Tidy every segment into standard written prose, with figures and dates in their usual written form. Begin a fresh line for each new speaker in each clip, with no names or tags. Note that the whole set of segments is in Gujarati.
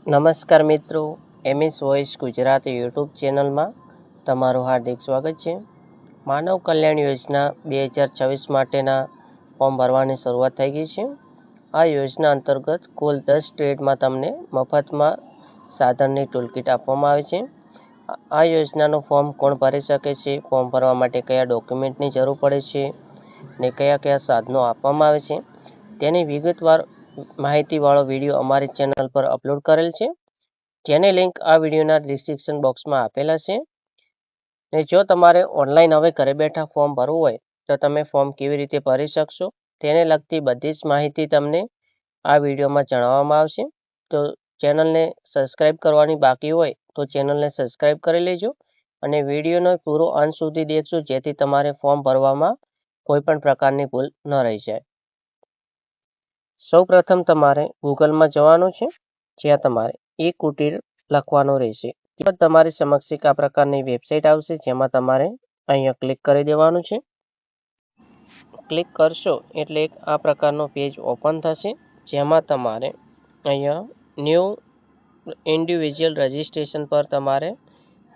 નમસ્કાર મિત્રો, એમએસ વોઇસ ગુજરાતી યુટ્યુબ ચેનલમાં તમારું હાર્દિક સ્વાગત છે. માનવ કલ્યાણ યોજના 2026 માટેના ફોર્મ ભરવાની શરૂઆત થઈ ગઈ છે. આ યોજના અંતર્ગત કુલ 10 સ્ટેટમાં તમને મફતમાં સાધનની ટૂલકીટ આપવામાં આવે છે. આ યોજનાનું ફોર્મ કોણ ભરી શકે છે, ફોર્મ ભરવા માટે કયા ડોક્યુમેન્ટની જરૂર પડે છે ને કયા કયા સાધનો આપવામાં આવે છે તેની વિગતવાર માહિતીવાળો વિડીયો અમારી ચેનલ પર અપલોડ કરેલ છે, જેની લિંક આ વિડીયોના ડિસ્ક્રિપ્શન બોક્સમાં આપેલા છે. ને જો તમારે ઓનલાઈન હવે ઘરે બેઠા ફોર્મ ભરવું હોય તો તમે ફોર્મ કેવી રીતે ભરી શકશો તેને લગતી બધી જ માહિતી તમને આ વિડીયોમાં જણાવવામાં આવશે. તો ચેનલને સબસ્ક્રાઈબ કરવાની બાકી હોય તો ચેનલને સબસ્ક્રાઈબ કરી લેજો અને વિડીયોનો પૂરો અંત સુધી દેખજો, જેથી તમારે ફોર્મ ભરવામાં કોઈ પણ પ્રકારની ભૂલ ન રહી જાય. સૌ પ્રથમ તમારે ગૂગલમાં જવાનું છે, જ્યાં તમારે e-કુટીર લખવાનું રહેશે. ત્યારબાદ તમારી સમક્ષ એક આ પ્રકારની વેબસાઇટ આવશે, જેમાં તમારે અહીંયા ક્લિક કરી દેવાનું છે. ક્લિક કરશો એટલે એક આ પ્રકારનો પેજ ઓપન થશે, જેમાં તમારે અહીંયા ન્યૂ ઇન્ડિવિજ્યુઅલ રજિસ્ટ્રેશન પર તમારે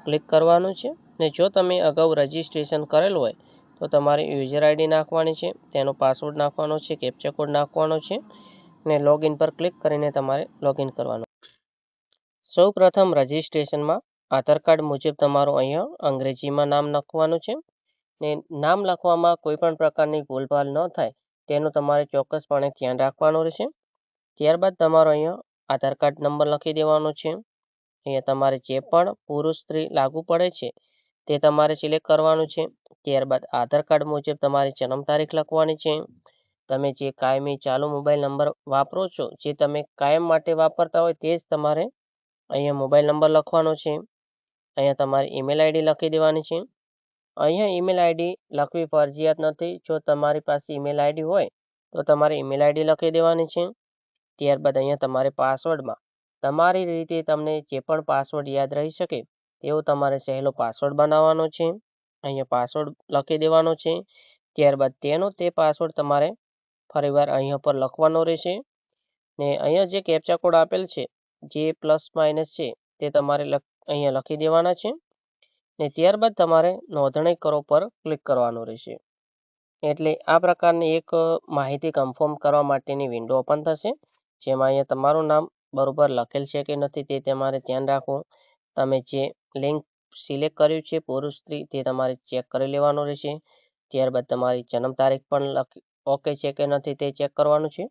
ક્લિક કરવાનું છે. ને જો તમે અગાઉ રજિસ્ટ્રેશન કરેલું હોય તો તમારે યુઝર આઈડી નાખવાની છે, તેનો પાસવર્ડ નાખવાનો છે, કેપ્ચા કોડ નાખવાનો છે ને લોગિન પર ક્લિક કરીને તમારે લોગિન કરવાનું. સૌ પ્રથમ રજિસ્ટ્રેશનમાં આધાર કાર્ડ મુજબ તમારું અહીંયા અંગ્રેજીમાં નામ લખવાનું છે ને નામ લખવામાં કોઈ પણ પ્રકારની ભૂલભાલ ન થાય તેનું તમારે ચોક્કસપણે ધ્યાન રાખવાનું રહેશે. ત્યારબાદ તમારો અહીંયા આધાર કાર્ડ નંબર લખી દેવાનો છે. અહીંયા તમારે જે પણ પુરુષ સ્ત્રી લાગુ પડે છે તે તમારે સિલેક્ટ કરવાનું છે. ત્યારબાદ આધાર કાર્ડ મુજબ તમારી જન્મ તારીખ લખવાની છે. તમે જે કાયમી ચાલુ મોબાઈલ નંબર વાપરો છો, જે તમે કાયમ માટે વાપરતા હોય તે જ તમારે અહીંયા મોબાઈલ નંબર લખવાનો છે. અહીંયા તમારી ઈમેલ આઈડી લખી દેવાની છે. અહીંયા ઈમેલ આઈડી લખવી ફરજિયાત નથી. જો તમારી પાસે ઈમેલ આઈડી હોય તો તમારે ઈમેલ આઈડી લખી દેવાની છે. ત્યારબાદ અહીંયા તમારે પાસવર્ડમાં તમારી રીતે તમને જે પણ પાસવર્ડ યાદ રહી શકે તેવો તમારે સહેલો પાસવર્ડ બનાવવાનો છે. અહીંયા પાસવર્ડ લખી દેવાનો છે. ત્યારબાદ તે પાસવર્ડ તમારે ફરીવાર અહીંયા પર લખવાનો રહેશે ને અહીંયા જે કેપ્ચા કોડ આપેલ છે, જે પ્લસ માઇનસ છે, તે તમારે અહીંયા લખી દેવાના છે ને ત્યારબાદ તમારે નોંધણી કરો પર ક્લિક કરવાનું રહેશે. એટલે આ પ્રકારની એક માહિતી કન્ફર્મ કરવા માટેની વિન્ડો ઓપન થશે, જેમાં અહીંયા તમારું નામ બરોબર લખેલ છે કે નથી તે તમારે ધ્યાન રાખવું. તમે જે લિંક સિલેક્ટ કર્યું છે પુરુષ સ્ત્રી તે તમારે ચેક કરી લેવાનું રહેશે. ત્યારબાદ તમારી જન્મ તારીખ પણ ઓકે છે કે નથી તે ચેક કરવાનું છે.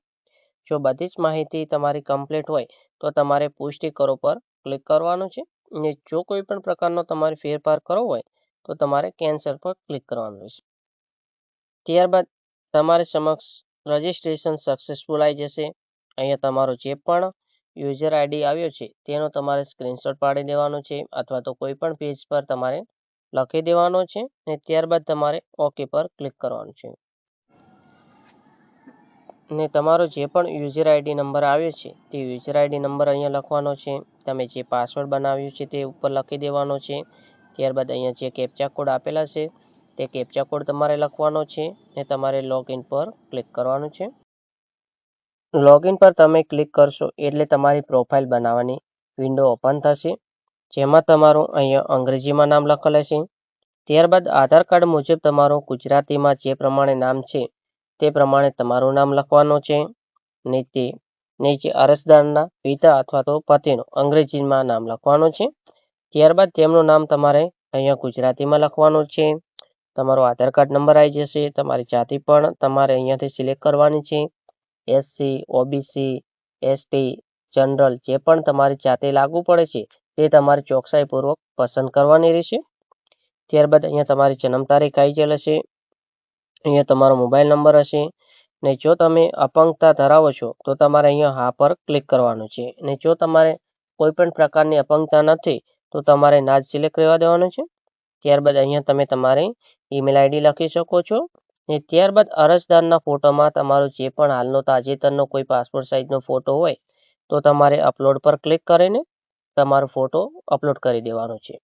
જો બધી જ માહિતી તમારી કમ્પ્લીટ હોય તો તમારે પુષ્ટિ કરો પર ક્લિક કરવાનું છે અને જો કોઈ પણ પ્રકારનો તમારે ફેરફાર કરવો હોય તો તમારે કેન્સલ પર ક્લિક કરવાનું રહેશે. ત્યારબાદ તમારી સમક્ષ રજિસ્ટ્રેશન સક્સેસફુલ આવી જશે. અહીંયા તમારો જે પણ યુઝર આઈડી આવ્યો છે તેનો તમારે સ્ક્રીનશોટ પાડી દેવાનો છે, અથવા તો કોઈ પણ પેજ પર તમારે લખી દેવાનો છે ને ત્યારબાદ તમારે ઓકે પર ક્લિક કરવાનું છે. ને તમારો જે પણ યુઝર આઈડી નંબર આવ્યો છે તે યુઝર આઈડી નંબર અહીંયા લખવાનો છે. તમે જે પાસવર્ડ બનાવ્યું છે તે ઉપર લખી દેવાનો છે. ત્યારબાદ અહીંયા જે કેપ્ચા કોડ આપેલા છે તે કેપ્ચા કોડ તમારે લખવાનો છે ને તમારે લોગિન પર ક્લિક કરવાનું છે. લોગિન પર તમે ક્લિક કરશો એટલે તમારી પ્રોફાઇલ બનાવવાની વિન્ડો ઓપન થશે, જેમાં તમારું અહીંયા અંગ્રેજીમાં નામ લખેલ હશે. ત્યારબાદ આધાર કાર્ડ મુજબ તમારું ગુજરાતીમાં જે પ્રમાણે નામ છે તે પ્રમાણે તમારું નામ લખવાનું છે. નીચે અરજદારના પિતા અથવા તો પતિનું અંગ્રેજીમાં નામ લખવાનું છે. ત્યારબાદ તેમનું નામ તમારે અહીંયા ગુજરાતીમાં લખવાનું છે. તમારો આધાર કાર્ડ નંબર આવી જશે. તમારી જાતિ પણ તમારે અહીંયાથી સિલેક્ટ કરવાની છે. SC, OBC, ST, જનરલ જે પણ તમારી જાતે લાગુ પડે છે તે તમારે ચોકસાઈપૂર્વક પસંદ કરવાની રહેશે. ત્યારબાદ અહીંયા તમારી જન્મ તારીખ આવી ગયેલ હશે. અહીંયા તમારો મોબાઈલ નંબર હશે ને જો તમે અપંગતા ધરાવો છો તો તમારે અહીંયા હા પર ક્લિક કરવાનું છે ને જો તમારે કોઈ પણ પ્રકારની અપંગતા નથી તો તમારે ના જ સિલેક્ટ રહેવા દેવાનું છે. ત્યારબાદ અહીંયા તમે તમારી ઈમેલ આઈડી લખી શકો છો ને ત્યારબાદ અરજદારના ફોટોમાં તમારો જે પણ હાલનો તાજેતરનો કોઈ પાસપોર્ટ સાઇઝનો ફોટો હોય તો તમારે અપલોડ પર ક્લિક કરીને તમારો ફોટો અપલોડ કરી દેવાનો છે.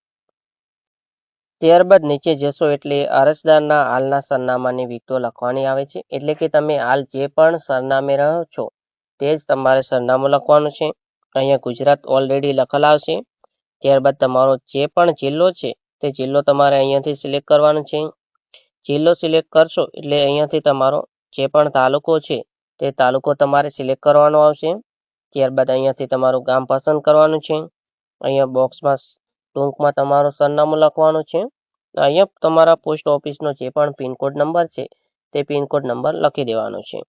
ત્યારબાદ નીચે જશો એટલે અરજદારના હાલના સરનામાની વિગતો લખવાની આવે છે, એટલે કે તમે હાલ જે પણ સરનામે રહો છો તે જ તમારે સરનામું લખવાનું છે. અહીંયા ગુજરાત ઓલરેડી લખેલ આવશે. ત્યારબાદ તમારો જે પણ જિલ્લો છે તે જિલ્લો તમારે અહીંયાથી સિલેક્ટ કરવાનો છે. જિલ્લો સિલેક્ટ કરશો એટલે અહીંયાથી તમારો જે પણ તાલુકો છે તે તાલુકો તમારે સિલેક્ટ કરવાનો આવશે. ત્યારબાદ અહીંયાથી તમારું ગામ પસંદ કરવાનું છે. અહીંયા બોક્સમાં ટૂંકમાં તમારું સરનામું લખવાનું છે. અહીંયા તમારા પોસ્ટ ઓફિસનો જે પણ પિનકોડ નંબર છે તે પિનકોડ નંબર લખી દેવાનો છે.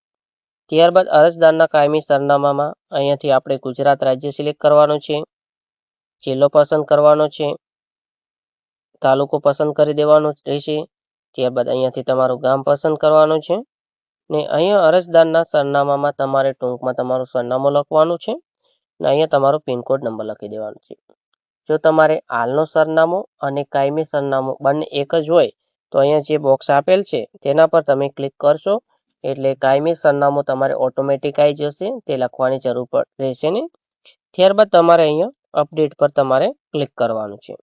ત્યારબાદ અરજદારના કાયમી સરનામામાં અહીંયાથી આપણે ગુજરાત રાજ્ય સિલેક્ટ કરવાનું છે. જિલ્લો પસંદ કરવાનો છે. તાલુકો પસંદ કરી દેવાનો રહેશે. ત્યારબાદ અહીંયાથી તમારું ગામ પસંદ કરવાનું છે. ને અહીંયા અરજદારના સરનામામાં તમારે ટૂંકમાં તમારું સરનામું લખવાનું છે. ને અહીંયા તમારો પિનકોડ નંબર લખી દેવાનો છે. જો તમારે હાલનું સરનામું અને કાયમી સરનામું બંને એક જ હોય તો અહીંયા જે બોક્સ આપેલ છે તેના પર તમે ક્લિક કરશો એટલે કાયમી સરનામું તમારે ઓટોમેટિક આવી જશે, તે લખવાની જરૂર રહેશે નહીં. ત્યારબાદ તમારે અહીંયા અપડેટ પર તમારે ક્લિક કરવાનું છે.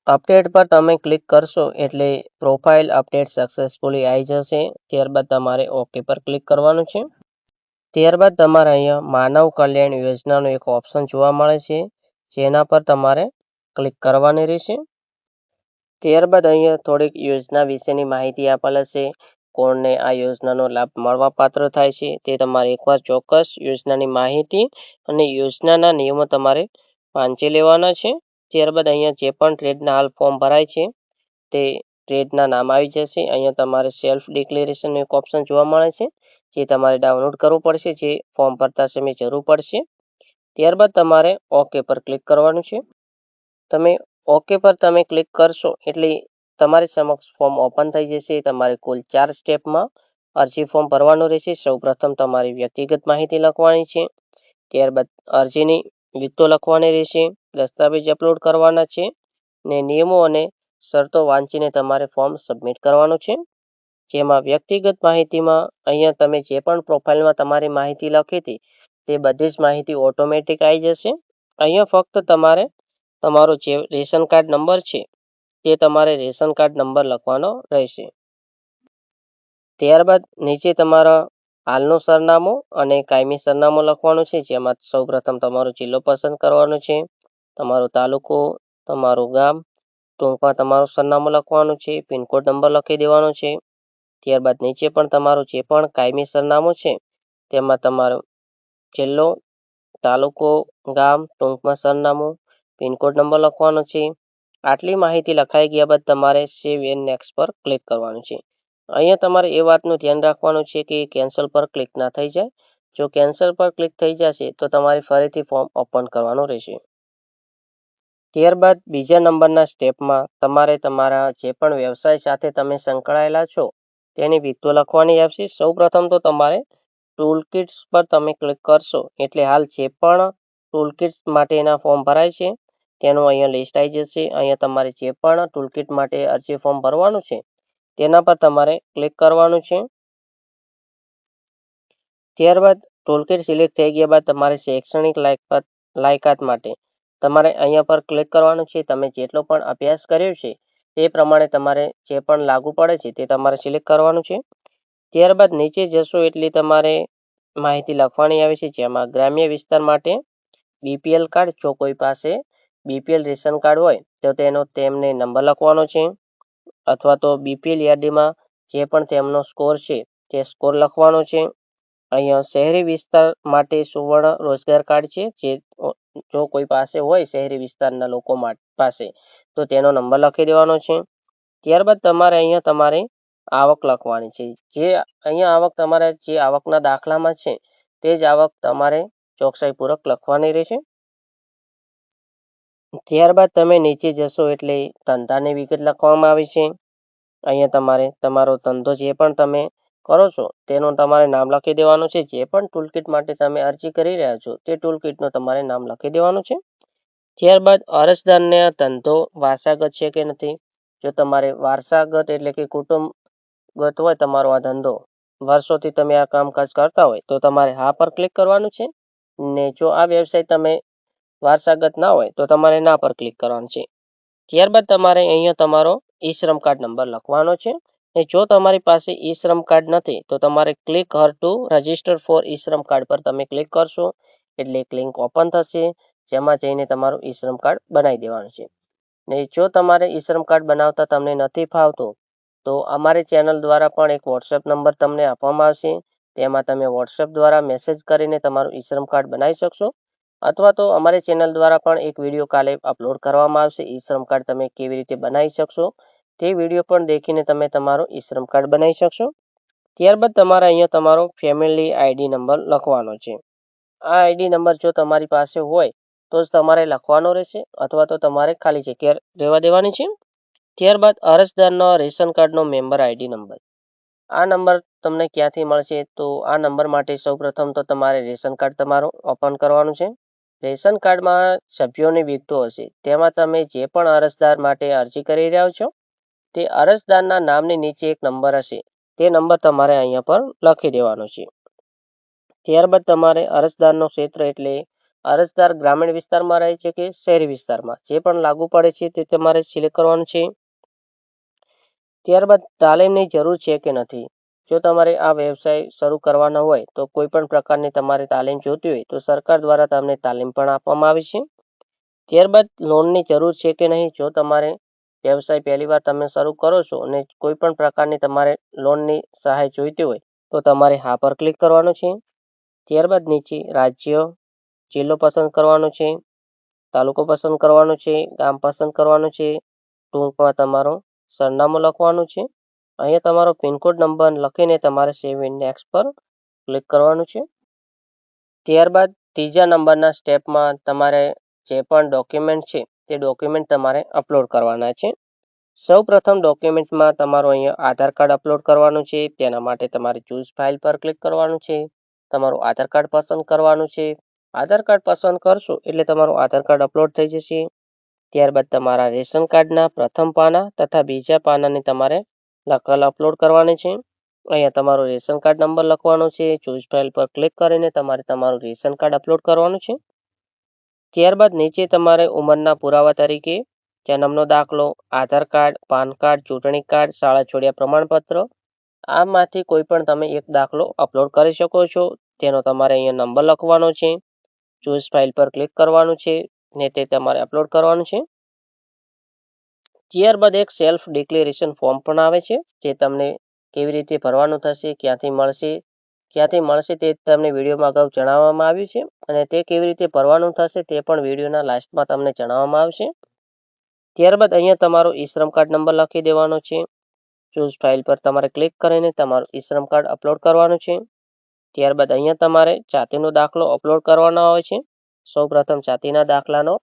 અપડેટ પર તમે ક્લિક કરશો એટલે પ્રોફાઇલ અપડેટ સક્સેસફુલી આવી જશે. ત્યારબાદ તમારે ઓકે પર ક્લિક કરવાનું છે. ત્યારબાદ તમારે અહીંયા માનવ કલ્યાણ યોજનાનું એક ઓપ્શન જોવા મળે છે, જેના પર તમારે ક્લિક કરવાની રહેશે. ત્યારબાદ અહીંયા થોડીક યોજના વિશેની માહિતી આપેલ હશે. કોણને આ યોજનાનો લાભ મળવાપાત્ર થાય છે તે તમારે એકવાર ચોક્કસ યોજનાની માહિતી અને યોજનાના નિયમો તમારે વાંચી લેવાના છે. ત્યારબાદ અહીંયા જે પણ ટ્રેડના હાલ ફોર્મ ભરાય છે તે ટ્રેડના નામ આવી જશે. અહીંયા તમારે સેલ્ફ ડિક્લેરેશનનું એક ઓપ્શન જોવા મળે છે, જે તમારે ડાઉનલોડ કરવું પડશે, જે ફોર્મ ભરતા સમયે જરૂર પડશે. ત્યારબાદ તમારે ઓકે પર ક્લિક કરવાનું છે. તમે ઓકે પર તમે ક્લિક કરશો એટલે તમારી સમક્ષ ફોર્મ ઓપન થઈ જશે. તમારે કુલ 4 સ્ટેપમાં અરજી ફોર્મ ભરવાનું રહેશે. સૌપ્રથમ તમારી વ્યક્તિગત માહિતી લખવાની છે. ત્યારબાદ અરજીની વિગતો લખવાની રહેશે. દસ્તાવેજ અપલોડ કરવાના છે ને નિયમો અને શરતો વાંચીને તમારે ફોર્મ સબમિટ કરવાનું છે. જેમાં વ્યક્તિગત માહિતીમાં અહીંયા તમે જે પણ પ્રોફાઇલમાં તમારી માહિતી લખી હતી તે બધી જ માહિતી ઓટોમેટિક આવી જશે. અહીંયા ફક્ત તમારે તમારો જે રેશન કાર્ડ નંબર છે તે તમારે રેશન કાર્ડ નંબર લખવાનો રહેશે. ત્યારબાદ નીચે તમારા હાલનું સરનામું અને કાયમી સરનામું લખવાનું છે, જેમાં સૌપ્રથમ તમારો જિલ્લો પસંદ કરવાનો છે, તમારો તાલુકો, તમારું ગામ, ટૂંકમાં તમારું સરનામું લખવાનું છે, પિનકોડ નંબર લખી દેવાનો છે. ત્યારબાદ નીચે પણ તમારું જે પણ કાયમી સરનામું છે તેમાં તમારો જિલ્લો, તાલુકો, ગામ, ટૂંકમાં સરનામું, પિનકોડ નંબર લખવાનો છે. આટલી માહિતી લખાઈ ગયા બાદ તમારે સેવ એન્ડ નેક્સ્ટ પર ક્લિક કરવાનું છે. અહીંયા તમારે એ વાતનું ધ્યાન રાખવાનું છે કે કેન્સલ પર ક્લિક ના થઈ જાય. જો કેન્સલ પર ક્લિક થઈ જશે તો તમારે ફરીથી ફોર્મ ઓપન કરવાનું રહેશે. ત્યારબાદ બીજા નંબરના સ્ટેપમાં તમારે તમારા જે પણ વ્યવસાય સાથે તમે સંકળાયેલા છો તેની વિગતો લખવાની આવશે. સૌપ્રથમ તો તમારે ટૂલકિટ્સ પર તમે ક્લિક કરશો એટલે હાલ જે પણ ટૂલકિટ્સ માટેના ફોર્મ ભરાય છે તેનું અહીંયા લિસ્ટ આવી જશે. અહીંયા તમારે જે પણ ટૂલકિટ માટે અરજી ફોર્મ ભરવાનું છે તેના પર તમારે ક્લિક કરવાનું છે. ત્યારબાદ ટૂલકિટ સિલેક્ટ થઈ ગયા બાદ તમારે શૈક્ષણિક લાયકાત માટે તમારે અહીંયા પર ક્લિક કરવાનું છે. તમે જેટલો પણ અભ્યાસ કર્યો છે તે પ્રમાણે તમારે જે પણ લાગુ પડે છે તે તમારે સિલેક્ટ કરવાનું છે. ત્યારબાદ નીચે જશો એટલે તમારે માહિતી લખવાની આવે છે, જેમાં ગ્રામ્ય વિસ્તાર માટે બીપીએલ કાર્ડ, જો કોઈ પાસે બીપીએલ રેશન કાર્ડ હોય તો તેમને નંબર લખવાનો છે, અથવા તો બીપીએલ યાદીમાં જે પણ તેમનો સ્કોર છે તે સ્કોર લખવાનો છે. અહીંયા શહેરી વિસ્તાર માટે સુવર્ણ રોજગાર કાર્ડ છે, જે જો કોઈ પાસે હોય શહેરી વિસ્તારના લોકો પાસે તો તેનો નંબર લખી દેવાનો છે. ત્યારબાદ તમારે અહીંયા તમારે આવક લખવાની છે. જે અહીંયા આવક તમારે જે આવકના દાખલામાં છે તે જ આવક તમારે ચોકસાઈપૂર્વક લખવાની રહેશે. ત્યારબાદ તમે નીચે જશો એટલે ધંધાની વિગત લખવામાં આવી છે. અહીંયા તમારે તમારો ધંધો જે પણ તમે કરો છો તેનું તમારે નામ લખી દેવાનું છે. જે પણ ટૂલકિટ માટે તમે અરજી કરી રહ્યા છો તે ટૂલકિટનું તમારે નામ લખી દેવાનું છે. ત્યારબાદ અરજદારને આ ધંધો વારસાગત છે કે નથી. જો તમારે વારસાગત એટલે કે કુટુંબગત હોય તમારો આ ધંધો, વર્ષોથી તમે આ કામકાજ કરતા હોય તો તમારે હા પર ક્લિક કરવાનું છે. ને જો આ વ્યવસાય તમે વારસાગત ના હોય તો તમારે ના પર ક્લિક કરવાનું છે. ત્યારબાદ તમારે અહીંયા તમારો ઈ શ્રમ કાર્ડ નંબર લખવાનો છે. અને જો તમારી પાસે ઈ શ્રમ કાર્ડ નથી તો તમારે click here to register for e Shram card પર તમે ક્લિક કરશો એટલે એક લિંક ઓપન થશે, જેમાં જઈને તમારું ઈ શ્રમ કાર્ડ બનાવી દેવાનું છે. ને જો તમારે ઈ શ્રમ કાર્ડ બનાવતા તમને નથી ફાવતું, તો અમારી ચેનલ દ્વારા પણ એક વોટ્સએપ નંબર તમને આપવામાં આવશે. તેમાં તમે વોટ્સએપ દ્વારા મેસેજ કરીને તમારું ઈ શ્રમ કાર્ડ બનાવી શકશો, અથવા તો અમારી ચેનલ દ્વારા પણ એક વિડીયો કાલે અપલોડ કરવામાં આવશે. ઈ શ્રમ કાર્ડ તમે કેવી રીતે બનાવી શકશો તે વિડીયો પણ દેખીને તમે તમારું ઈ શ્રમ કાર્ડ બનાવી શકશો. ત્યારબાદ તમારે અહીંયા તમારો ફેમિલી આઈડી નંબર લખવાનો છે. આ આઈડી નંબર જો તમારી પાસે હોય તો જ તમારે લખવાનો રહેશે, અથવા તો તમારે ખાલી જગ્યા રહેવા દેવાની છે. ત્યારબાદ અરજદારનો રેશન કાર્ડનો મેમ્બર આઈડી નંબર. આ નંબર તમને ક્યાંથી મળશે? તો આ નંબર માટે સૌપ્રથમ તો તમારે રેશન કાર્ડ તમારું ઓપન કરવાનું છે. રેશન કાર્ડમાં સભ્યોની વિગતો હશે, તેમાં તમે જે પણ અરજદાર માટે અરજી કરી રહ્યા છો તે અરજદારના નામની નીચે એક નંબર હશે, તે નંબર તમારે અહીંયા પર લખી દેવાનો છે. ત્યારબાદ તમારે અરજદારનો ક્ષેત્ર એટલે અરજદાર ગ્રામીણ વિસ્તારમાં રહે છે કે શહેરી વિસ્તારમાં, જે પણ લાગુ પડે છે તે તમારે સિલેક્ટ કરવાનું છે. ત્યારબાદ તાલીમની જરૂર છે કે નથી. જો તમારે આ વ્યવસાય શરૂ કરવાનો હોય તો કોઈ પણ પ્રકારની તમારે તાલીમ જોતી હોય તો સરકાર દ્વારા તમને તાલીમ પણ આપવામાં આવે છે. ત્યારબાદ લોનની જરૂર છે કે નહીં. જો તમારે વ્યવસાય પહેલી વાર તમે શરૂ કરો છો અને કોઈ પણ પ્રકારની તમારે લોનની સહાય જોઈતી હોય તો તમારે હા પર ક્લિક કરવાનું છે. ત્યારબાદ નીચે રાજ્ય, જિલ્લો પસંદ કરવાનો છે, તાલુકો પસંદ કરવાનો છે, ગામ પસંદ કરવાનું છે, ટૂંકમાં તમારું સરનામું લખવાનું છે. અહીંયા તમારો પિનકોડ નંબર લખીને તમારે સેવ ઇન નેક્સ્ટ પર ક્લિક કરવાનું છે. ત્યારબાદ ત્રીજા નંબરના સ્ટેપમાં તમારે જે પણ ડોક્યુમેન્ટ છે તે ડોક્યુમેન્ટ તમારે અપલોડ કરવાના છે. સૌ પ્રથમ ડોક્યુમેન્ટમાં તમારું અહીંયા આધાર કાર્ડ અપલોડ કરવાનું છે. તેના માટે તમારે ચૂઝ ફાઇલ પર ક્લિક કરવાનું છે. તમારું આધાર કાર્ડ પસંદ કરવાનું છે. આધાર કાર્ડ પસંદ કરશો એટલે તમારું આધાર કાર્ડ અપલોડ થઈ જશે. ત્યારબાદ તમારા રેશન કાર્ડના પ્રથમ પાના તથા બીજા પાનાની તમારે નકલ અપલોડ કરવાની છે. અહીંયા તમારો રેશન કાર્ડ નંબર લખવાનો છે. ચૂઝ ફાઇલ પર ક્લિક કરીને તમારે તમારું રેશન કાર્ડ અપલોડ કરવાનું છે. ત્યારબાદ નીચે તમારે ઉંમરના પુરાવા તરીકે જન્મનો દાખલો, આધાર કાર્ડ, પાન કાર્ડ, ચૂંટણી કાર્ડ, શાળા છોડ્યા પ્રમાણપત્ર, આમાંથી કોઈ પણ તમે એક દાખલો અપલોડ કરી શકો છો. તેનો તમારે અહીંયા નંબર લખવાનો છે. ચૂઝ ફાઇલ પર ક્લિક કરવાનું છે ને તે તમારે અપલોડ કરવાનું છે. ત્યારબાદ એક સેલ્ફ ડિક્લેરેશન ફોર્મ પણ આવે છે, જે તમને કેવી રીતે ભરવાનું થશે, ક્યાંથી મળશે તે તમને વિડીયોમાં અગાઉ જણાવવામાં આવ્યું છે, અને તે કેવી રીતે ભરવાનું થશે તે પણ વિડીયોના લાસ્ટમાં તમને જણાવવામાં આવશે. ત્યારબાદ અહીંયા તમારો ઈ શ્રમ કાર્ડ નંબર લખી દેવાનો છે. ચૂઝ ફાઇલ પર તમારે ક્લિક કરીને તમારું ઈ શ્રમ કાર્ડ અપલોડ કરવાનું છે. ત્યારબાદ અહીંયા તમારે જાતિનો દાખલો અપલોડ કરવાનો આવે છે. સૌપ્રથમ જાતિના દાખલાનો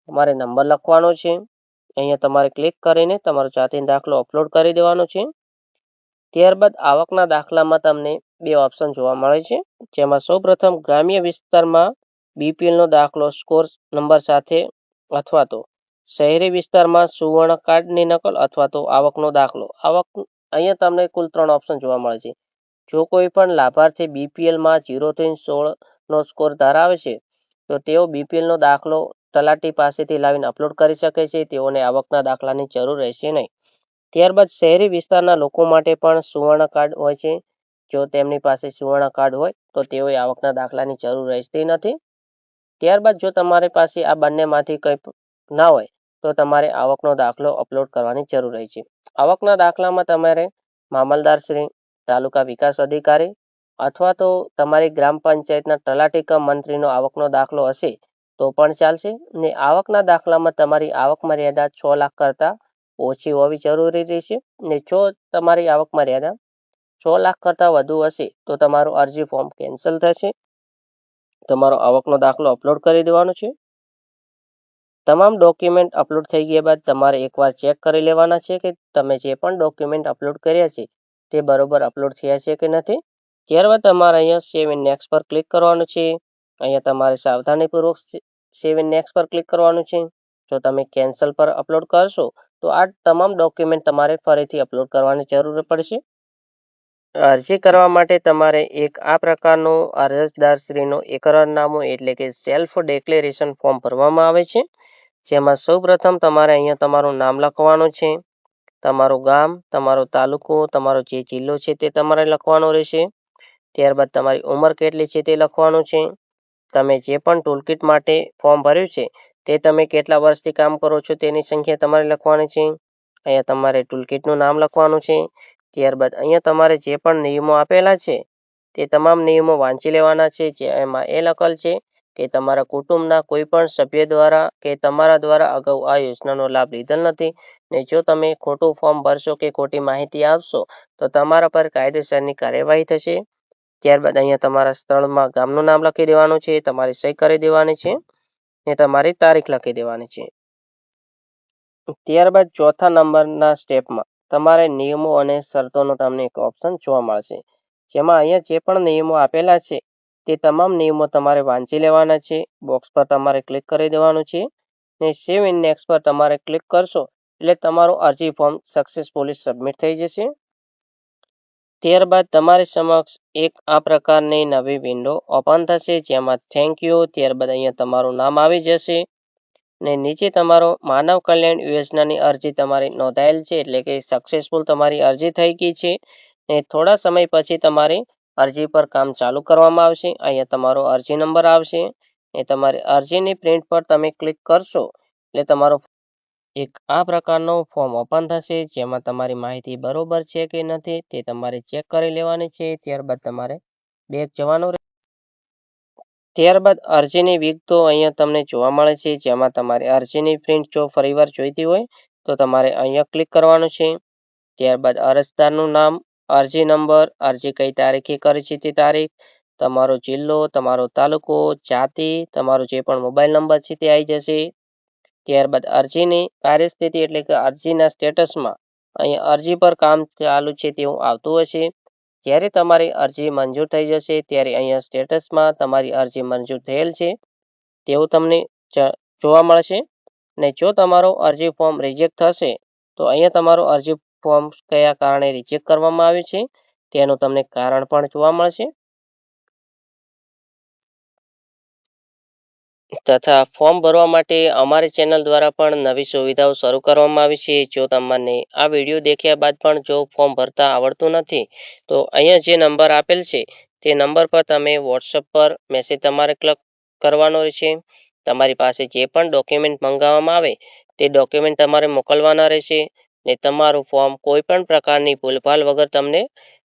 તમારે નંબર લખવાનો છે. અહીંયા તમારે ક્લિક કરીને તમારો જાતિનો દાખલો અપલોડ કરી દેવાનો છે. ત્યારબાદ આવકના દાખલામાં તમને બે ઓપ્શન જોવા મળે છે, જેમાં સૌપ્રથમ ગ્રામ્ય વિસ્તારમાં બીપીએલનો દાખલો સ્કોર નંબર સાથે, અથવા તો શહેરી વિસ્તારમાં સુવર્ણ કાર્ડની નકલ, અથવા તો આવકનો દાખલો. અહીંયા તમને કુલ 3 ઓપ્શન જોવા મળે છે. જો કોઈ પણ લાભાર્થી બીપીએલમાં 0 થી 16 નો સ્કોર ધરાવે છે તો તેઓ બીપીએલનો દાખલો તલાટી પાસેથી લાવીને અપલોડ કરી શકે છે. તેઓને આવકના દાખલાની જરૂર રહેશે નહીં. ત્યારબાદ શહેરી વિસ્તારના લોકો માટે પણ સુવર્ણ કાર્ડ હોય છે. જો તેમની પાસે સુવર્ણ કાર્ડ હોય તો તેઓએ આવકના દાખલાની જરૂર રહેતી નથી. ત્યારબાદ જો તમારી પાસે આ બંનેમાંથી કંઈ ના હોય તો તમારે આવકનો દાખલો અપલોડ કરવાની જરૂર રહે છે. આવકના દાખલામાં તમારે મામલદારશ્રી, તાલુકા વિકાસ અધિકારી અથવા તો તમારી ગ્રામ પંચાયતના તલાટી કમ મંત્રીનો આવકનો દાખલો હશે તો પણ ચાલશે. ને આવકના દાખલામાં તમારી આવક મર્યાદા 6 લાખ કરતાં ઓછી હોવી જરૂરી રહેશે. ને જો તમારી આવક મર્યાદા 6 લાખ કરતાં વધુ હશે તો તમારું અરજી ફોર્મ કેન્સલ થશે. તમારો આવકનો દાખલો અપલોડ કરી દેવાનો છે. તમામ ડોક્યુમેન્ટ અપલોડ થઈ ગયા બાદ તમારે એકવાર ચેક કરી લેવાના છે કે તમે જે પણ ડોક્યુમેન્ટ અપલોડ કર્યા છે તે બરોબર અપલોડ થયા છે કે નથી. ત્યારબાદ તમારે અહીંયા સેવ ઇન નેક્સ્ટ પર ક્લિક કરવાનું છે. અહીંયા તમારે સાવધાનીપૂર્વક સેવ ઇન નેક્સ્ટ પર ક્લિક કરવાનું છે. જો તમે કેન્સલ પર અપલોડ કરશો તો આ તમામ ડોક્યુમેન્ટ તમારે ફરીથી અપલોડ કરવાની જરૂર પડશે. અરજી કરવા માટે તમારે એક આ પ્રકારનું અરજદારશ્રીનો એકરારનામું એટલે કે સેલ્ફ ડિક્લેરેશન ફોર્મ ભરવામાં આવે છે, જેમાં સૌપ્રથમ તમારે અહીંયા તમારું નામ લખવાનું છે, તમારું ગામ, તમારો તાલુકો, તમારો જે જિલ્લો છે તે તમારે લખવાનો રહેશે. ત્યારબાદ તમારી ઉંમર કેટલી છે તે લખવાનું છે. તમે જે પણ ટૂલકિટ માટે ફોર્મ ભર્યું છે તે તમે કેટલા વર્ષથી કામ કરો છો તેની સંખ્યા તમારે લખવાની છે. અહીંયા તમારે ટૂલકિટનું નામ લખવાનું છે. ત્યારબાદ અહીંયા તમારે જે પણ નિયમો આપેલા છે તે તમામ નિયમો વાંચી લેવાના છે. જે એમાં એ લખેલ છે કે તમારા કુટુંબના કોઈ પણ સભ્ય દ્વારા કે તમારા દ્વારા અગાઉ આ યોજનાનો લાભ લીધેલ નથી, ને જો તમે ખોટું ફોર્મ ભરશો કે ખોટી માહિતી આપશો તો તમારા પર કાયદેસરની કાર્યવાહી થશે. ત્યારબાદ અહીંયા તમારા સ્થળમાં ગામનું નામ લખી દેવાનું છે, તમારી સહી કરી દેવાની છે ને તમારી તારીખ લખી દેવાની છે. ત્યારબાદ ચોથા નંબરના સ્ટેપમાં તમારે નિયમો અને શરતોનો તમને એક ઓપ્શન જોવા મળશે, જેમાં અહીંયા જે પણ નિયમો આપેલા છે તે તમામ નિયમો તમારે વાંચી લેવાના છે. બોક્સ પર તમારે ક્લિક કરી દેવાનું છે ને સેવ ઇન નેક્સ્ટ પર તમારે ક્લિક કરશો એટલે તમારું અરજી ફોર્મ સક્સેસફુલી સબમિટ થઈ જશે. ત્યારબાદ તમારી સમક્ષ એક આ પ્રકારની નવી વિન્ડો ઓપન થશે, જેમાં થેન્ક યુ, ત્યારબાદ અહીંયા તમારું નામ આવી જશે ને નીચે તમારો માનવ કલ્યાણ યોજનાની અરજી તમારી નોંધાયેલ છે, એટલે કે સક્સેસફુલ તમારી અરજી થઈ ગઈ છે ને થોડા સમય પછી તમારી અરજી પર કામ ચાલુ કરવામાં આવશે. અહીંયા તમારો અરજી નંબર આવશે ને તમારી અરજીની પ્રિન્ટ પર તમે ક્લિક કરશો એટલે તમારો એક આ પ્રકારનો ફોર્મ ઓપન થશે, જેમાં તમારી માહિતી બરોબર છે કે નથી તે તમારે ચેક કરી લેવાની છે. ત્યારબાદ તમારે બેક જવાનું રહેશે. ત્યારબાદ અરજીની વિગતો અહીંયા તમને જોવા મળે છે, જેમાં તમારે અરજીની પ્રિન્ટ જો ફરીવાર જોઈતી હોય તો તમારે અહીંયા ક્લિક કરવાનું છે. ત્યારબાદ અરજદારનું નામ, અરજી નંબર, અરજી કઈ તારીખે કરી છે તે તારીખ, તમારો જિલ્લો, તમારો તાલુકો, જાતિ, તમારો જે પણ મોબાઈલ નંબર છે તે આવી જશે. ત્યારબાદ અરજીની કાર્યસ્થિતિ એટલે કે અરજીના સ્ટેટસમાં અહીંયા અરજી પર કામ ચાલુ છે તેવું આવતું હશે. જ્યારે તમારી અરજી મંજૂર થઈ જશે ત્યારે અહીંયા સ્ટેટસમાં તમારી અરજી મંજૂર થયેલ છે તેવું તમને જોવા મળશે. ને જો તમારો અરજી ફોર્મ રિજેક્ટ થશે તો અહીંયા તમારો અરજી ફોર્મ કયા કારણે રિજેક્ટ કરવામાં આવ્યું છે તેનું તમને કારણ પણ જોવા મળશે. તથા ફોર્મ ભરવા માટે અમારી ચેનલ દ્વારા પણ નવી સુવિધાઓ શરૂ કરવામાં આવી છે. જો તમને આ વિડીયો દેખ્યા બાદ પણ જો ફોર્મ ભરતા આવડતું નથી તો અહીંયા જે નંબર આપેલ છે તે નંબર પર તમે વોટ્સઅપ પર મેસેજ તમારે કરવાનો રહેશે. તમારી પાસે જે પણ ડોક્યુમેન્ટ મંગાવવામાં આવે તે ડોક્યુમેન્ટ તમારે મોકલવાના રહેશે ને તમારું ફોર્મ કોઈ પણ પ્રકારની ભૂલભાલ વગર તમને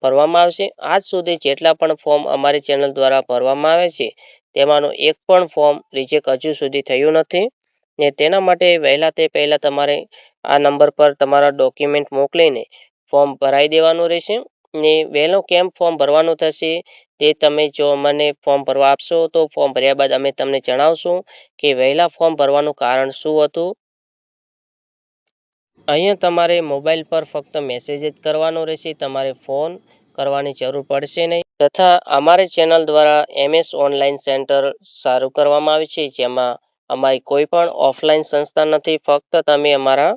ભરવામાં આવશે. આજ સુધી જેટલા પણ ફોર્મ અમારી ચેનલ દ્વારા ભરવામાં આવે છે તેમાંનું એક પણ ફોર્મ રિજેક્ટ હજુ સુધી થયું નથી ને તેના માટે વહેલા તે પહેલાં તમારે આ નંબર પર તમારા ડોક્યુમેન્ટ મોકલીને ફોર્મ ભરાઈ દેવાનું રહેશે. ને વહેલો કેમ ફોર્મ ભરવાનું થશે તે તમે જો મને ફોર્મ ભરવા આપશો તો ફોર્મ ભર્યા બાદ અમે તમને જણાવશું કે વહેલા ફોર્મ ભરવાનું કારણ શું હતું. અહીંયા તમારે મોબાઈલ પર ફક્ત મેસેજ જ કરવાનો રહેશે, તમારે ફોન કરવાની જરૂર પડશે નહીં. તથા અમારી ચેનલ દ્વારા MS ઓનલાઈન સેન્ટર શરૂ કરવામાં આવ્યું છે, જેમાં અમારી કોઈ પણ ઓફલાઈન સંસ્થા નથી. ફક્ત તમે અમારા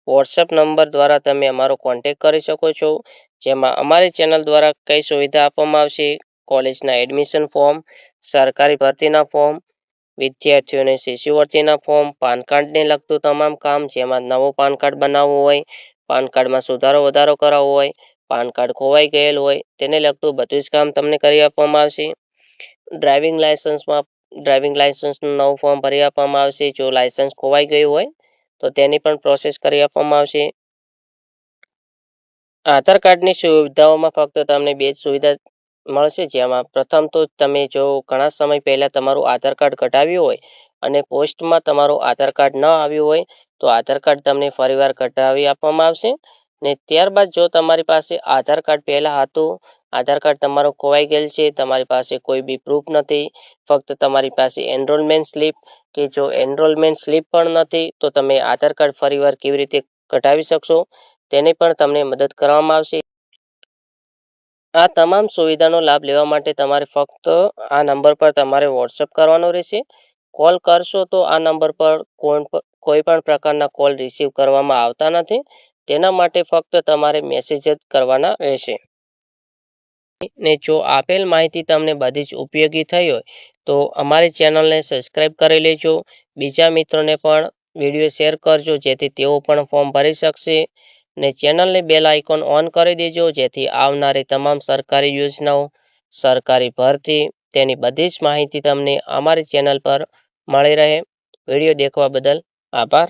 વોટ્સએપ નંબર દ્વારા તમે અમારો કોન્ટેક કરી શકો છો, જેમાં અમારી ચેનલ દ્વારા કઈ સુવિધા આપવામાં આવશે: કોલેજના એડમિશન ફોર્મ, સરકારી ભરતીના ફોર્મ, વિદ્યાર્થીઓને શિષ્યવૃત્તિના ફોર્મ, પાન કાર્ડને લગતું તમામ કામ, જેમાં નવું પાન કાર્ડ બનાવવું હોય, પાન કાર્ડમાં સુધારો વધારો કરાવવો હોય, પાન કાર્ડ ખોવાઈ ગયેલ હોય તેને લગતું બધું જ કામ તમને કરી આપવામાં આવશે. ડ્રાઇવિંગ લાયસન્સનું નવું ફોર્મ ભરી આપવામાં આવશે. જો લાયસન્સ ખોવાઈ ગયું હોય તો તેની પણ પ્રોસેસ કરી આપવામાં આવશે. આધાર કાર્ડની સુવિધાઓમાં ફક્ત તમને બે જ સુવિધા મળશે, જેમાં પ્રથમ તો તમે જો ઘણા સમય પહેલાં તમારું આધાર કાર્ડ કઢાવ્યું હોય અને પોસ્ટમાં તમારું આધાર કાર્ડ ન આવ્યું હોય તો આધાર કાર્ડ તમને ફરીવાર કઢાવી આપવામાં આવશે. ને ત્યારબાદ જો તમારી પાસે આધાર કાર્ડ પહેલાં હતું, આધાર કાર્ડ તમારું ખોવાઈ ગયેલ છે, તમારી પાસે કોઈ બી પ્રૂફ નથી, ફક્ત તમારી પાસે એનરોલમેન્ટ સ્લીપ કે જો એનરોલમેન્ટ સ્લીપ પણ નથી તો તમે આધાર કાર્ડ ફરીવાર કેવી રીતે કઢાવી શકશો તેની પણ તમને મદદ કરવામાં આવશે. આ તમામ સુવિધાનો લાભ લેવા માટે તમારે ફક્ત આ નંબર પર તમારે વોટ્સઅપ કરવાનો રહેશે. કોલ કરશો તો આ નંબર પર કોઈ પણ પ્રકારના કોલ રિસીવ કરવામાં આવતા નથી, તેના માટે ફક્ત તમારે મેસેજ જ કરવાના રહેશે. ને જો આપેલ માહિતી તમને બધી જ ઉપયોગી થઈ હોય તો અમારી ચેનલને સબસ્ક્રાઈબ કરી લેજો. બીજા મિત્રોને પણ વિડીયો શેર કરજો જેથી તેઓ પણ ફોર્મ ભરી શકશે. ને ચેનલની બેલ આઇકોન ઓન કરી દેજો જેથી આવનારી તમામ સરકારી યોજનાઓ, સરકારી ભરતી, તેની બધી જ માહિતી તમને અમારી ચેનલ પર મળી રહે. વિડીયો દેખવા બદલ આભાર.